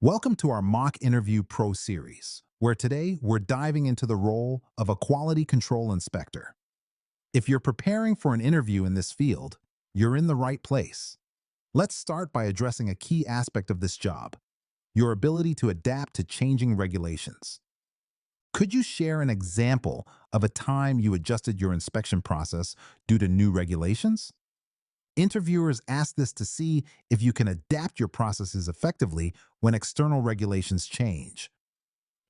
Welcome to our Mock Interview Pro series, where today we're diving into the role of a quality control inspector. If you're preparing for an interview in this field, you're in the right place. Let's start by addressing a key aspect of this job, your ability to adapt to changing regulations. Could you share an example of a time you adjusted your inspection process due to new regulations? Interviewers ask this to see if you can adapt your processes effectively when external regulations change.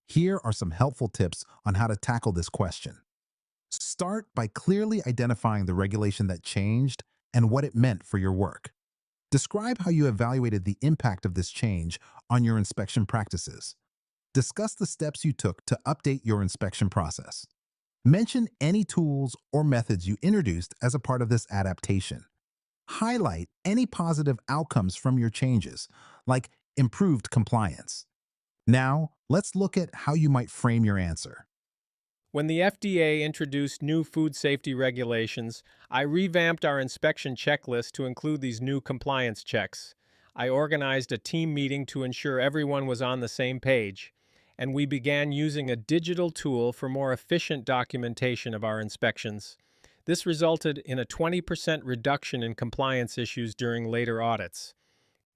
Here are some helpful tips on how to tackle this question. Start by clearly identifying the regulation that changed and what it meant for your work. Describe how you evaluated the impact of this change on your inspection practices. Discuss the steps you took to update your inspection process. Mention any tools or methods you introduced as a part of this adaptation. Highlight any positive outcomes from your changes, like improved compliance. Now, let's look at how you might frame your answer. When the FDA introduced new food safety regulations, I revamped our inspection checklist to include these new compliance checks. I organized a team meeting to ensure everyone was on the same page, and we began using a digital tool for more efficient documentation of our inspections. This resulted in a 20% reduction in compliance issues during later audits.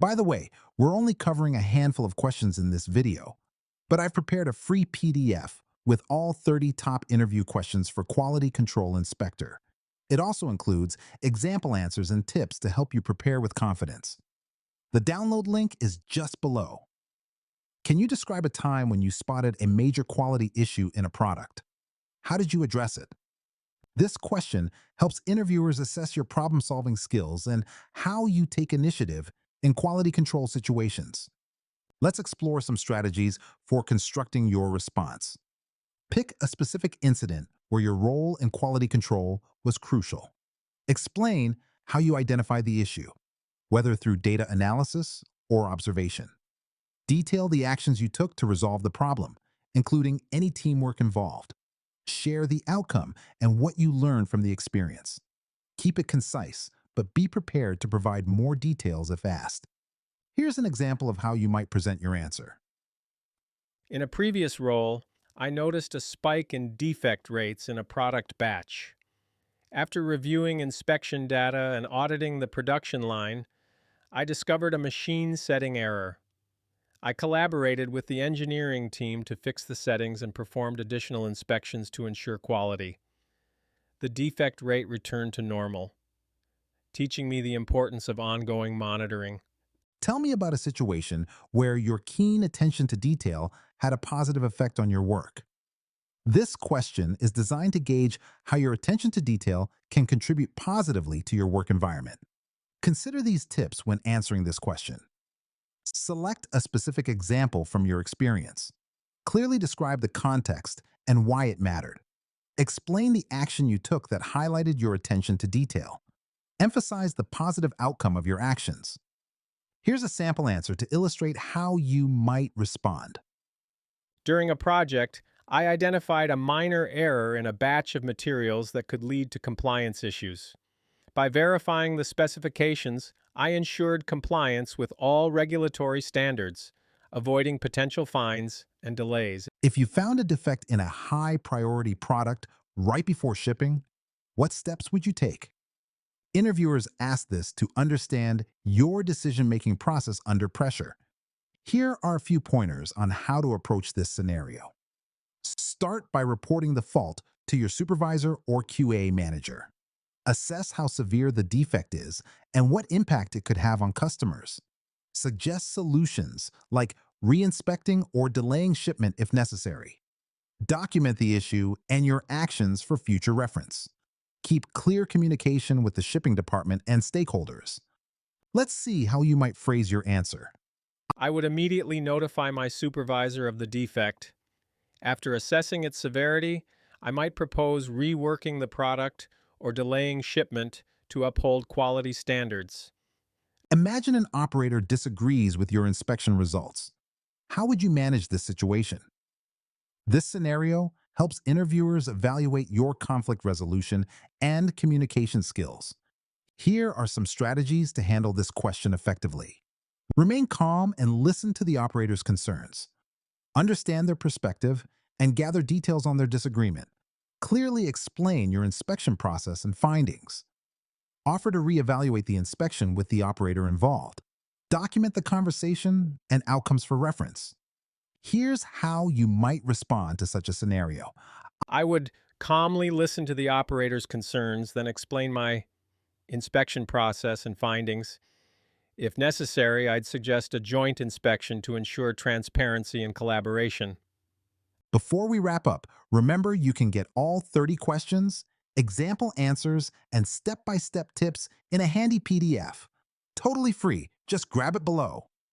By the way, we're only covering a handful of questions in this video, but I've prepared a free PDF with all 30 top interview questions for Quality Control Inspector. It also includes example answers and tips to help you prepare with confidence. The download link is just below. Can you describe a time when you spotted a major quality issue in a product? How did you address it? This question helps interviewers assess your problem-solving skills and how you take initiative in quality control situations. Let's explore some strategies for constructing your response. Pick a specific incident where your role in quality control was crucial. Explain how you identified the issue, whether through data analysis or observation. Detail the actions you took to resolve the problem, including any teamwork involved. Share the outcome and what you learned from the experience. Keep it concise, but be prepared to provide more details if asked. Here's an example of how you might present your answer. In a previous role, I noticed a spike in defect rates in a product batch. After reviewing inspection data and auditing the production line, I discovered a machine setting error. I collaborated with the engineering team to fix the settings and performed additional inspections to ensure quality. The defect rate returned to normal, teaching me the importance of ongoing monitoring. Tell me about a situation where your keen attention to detail had a positive effect on your work. This question is designed to gauge how your attention to detail can contribute positively to your work environment. Consider these tips when answering this question. Select a specific example from your experience. Clearly describe the context and why it mattered. Explain the action you took that highlighted your attention to detail. Emphasize the positive outcome of your actions. Here's a sample answer to illustrate how you might respond. During a project, I identified a minor error in a batch of materials that could lead to compliance issues. By verifying the specifications, I ensured compliance with all regulatory standards, avoiding potential fines and delays. If you found a defect in a high-priority product right before shipping, what steps would you take? Interviewers ask this to understand your decision-making process under pressure. Here are a few pointers on how to approach this scenario. Start by reporting the fault to your supervisor or QA manager. Assess how severe the defect is and what impact it could have on customers. Suggest solutions like reinspecting or delaying shipment if necessary. Document the issue and your actions for future reference. Keep clear communication with the shipping department and stakeholders. Let's see how you might phrase your answer. I would immediately notify my supervisor of the defect. After assessing its severity, I might propose reworking the product or delaying shipment to uphold quality standards. Imagine an operator disagrees with your inspection results. How would you manage this situation? This scenario helps interviewers evaluate your conflict resolution and communication skills. Here are some strategies to handle this question effectively. Remain calm and listen to the operator's concerns. Understand their perspective and gather details on their disagreement. Clearly explain your inspection process and findings. Offer to reevaluate the inspection with the operator involved. Document the conversation and outcomes for reference. Here's how you might respond to such a scenario. I would calmly listen to the operator's concerns, then explain my inspection process and findings. If necessary, I'd suggest a joint inspection to ensure transparency and collaboration. Before we wrap up, remember you can get all 30 questions, example answers, and step-by-step tips in a handy PDF. Totally free. Just grab it below.